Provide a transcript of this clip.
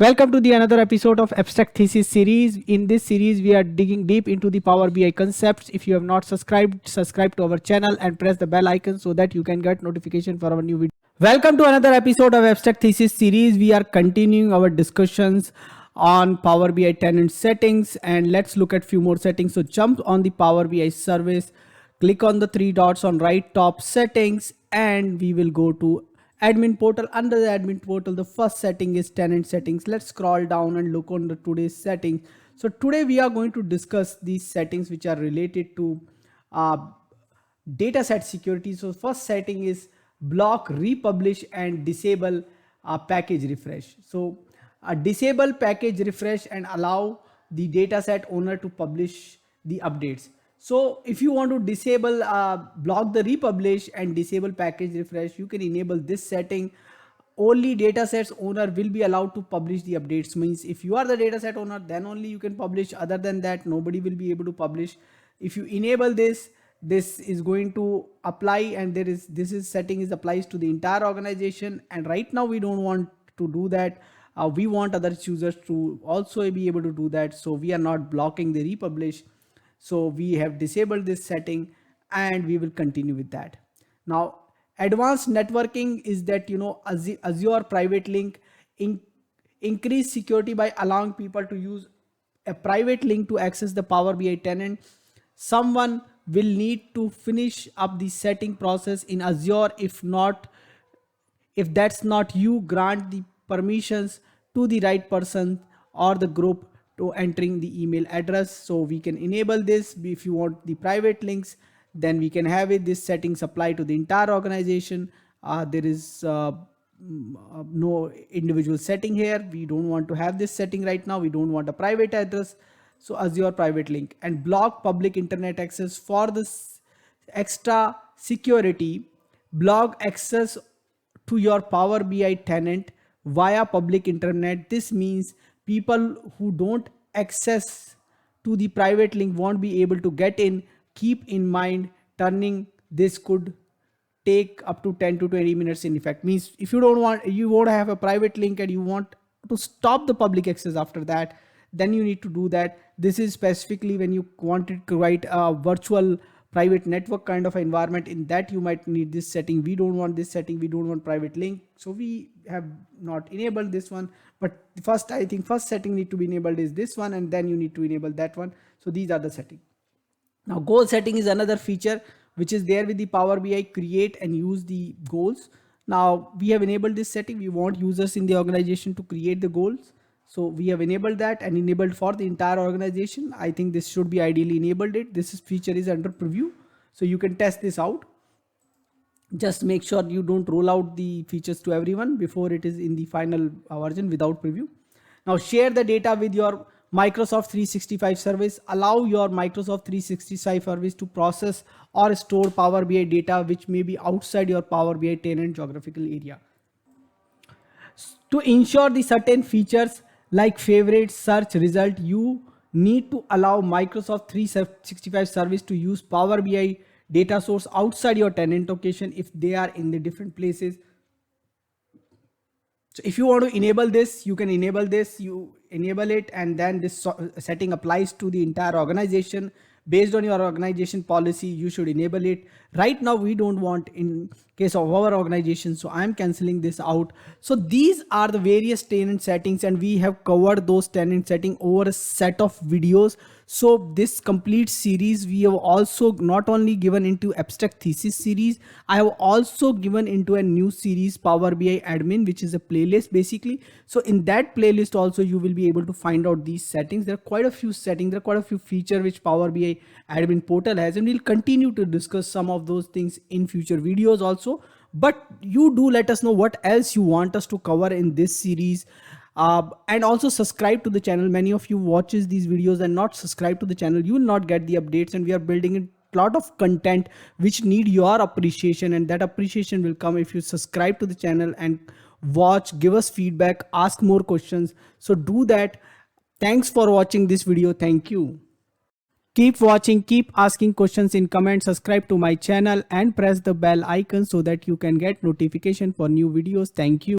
Welcome to the another episode of Abstract Thesis series. In this series, we are digging deep into the Power BI concepts. If you have not subscribed, subscribe to our channel and press the bell icon so that you can get notification for our new video. Welcome to another episode of Abstract Thesis series. We are continuing our discussions on Power BI tenant settings, and let's look at few more settings. So jump on the Power BI service, click on the three dots on right top settings, and we will go to admin portal. Under the admin portal, the first setting is tenant settings. Let's scroll down and look on the today's settings. So today we are going to discuss these settings which are related to dataset security. So first setting is block, republish and disable package refresh. So disable package refresh and allow the dataset owner to publish the updates. So if you want to disable, block the republish and disable package refresh, you can enable this setting. Only datasets owner will be allowed to publish the updates. Means if you are the dataset owner, then only you can publish. Other than that, nobody will be able to publish. If you enable this, this is going to apply, and this setting applies to the entire organization. And right now we don't want to do that. We want other users to also be able to do that. So we are not blocking the republish. So we have disabled this setting and we will continue with that. Now, advanced networking is that, Azure private link increase security by allowing people to use a private link to access the Power BI tenant. Someone will need to finish up the setting process in Azure. If that's not you, grant the permissions to the right person or the group to entering the email address. So we can enable this. If you want the private links, then we can have it. This settings apply to the entire organization. There is no individual setting here. We don't want to have this setting right now. We don't want a private address. So Azure private link and block public internet access for this extra security. Block access to your Power BI tenant via public internet. This means people who don't access to the private link won't be able to get in. Keep in mind, turning this could take up to 10 to 20 minutes in effect. Means if you want to have a private link and you want to stop the public access after that, then you need to do that. This is specifically when you wanted to write a virtual private network kind of environment. In that you might need this setting. We don't want this setting. We don't want private link. So we have not enabled this one. But first, I think first setting need to be enabled is this one, and then you need to enable that one. So these are the settings. Now goal setting is another feature which is there with the Power BI. Create and use the goals. Now we have enabled this setting. We want users in the organization to create the goals. So we have enabled that and enabled for the entire organization. I think this should be ideally enabled it. This feature is under preview. So you can test this out. Just make sure you don't roll out the features to everyone before it is in the final version without preview. Now share the data with your Microsoft 365 service. Allow your Microsoft 365 service to process or store Power BI data which may be outside your Power BI tenant geographical area. To ensure the certain features like favorite search result, you need to allow Microsoft 365 service to use Power BI data source outside your tenant location if they are in the different places. So if you want to enable this, you can enable this. You enable it, and then this setting applies to the entire organization. Based on your organization policy, you should enable it. Right now we don't want in case of our organization, so I'm canceling this out. So these are the various tenant settings, and we have covered those tenant settings over a set of videos. So this complete series we have also not only given into Abstract Thesis series, I have also given into a new series, Power BI Admin, which is a playlist basically. So in that playlist also you will be able to find out these settings. There are quite a few settings, there are quite a few features which Power BI Admin portal has, and we'll continue to discuss some of those things in future videos also. But you do let us know what else you want us to cover in this series. And also subscribe to the channel. Many of you watches these videos and not subscribe to the channel. You will not get the updates, and we are building a lot of content which need your appreciation, and that appreciation will come if you subscribe to the channel and watch, give us feedback, ask more questions. So do that. Thanks for watching this video. Thank you. Keep watching, keep asking questions in comments, subscribe to my channel and press the bell icon so that you can get notification for new videos. Thank you.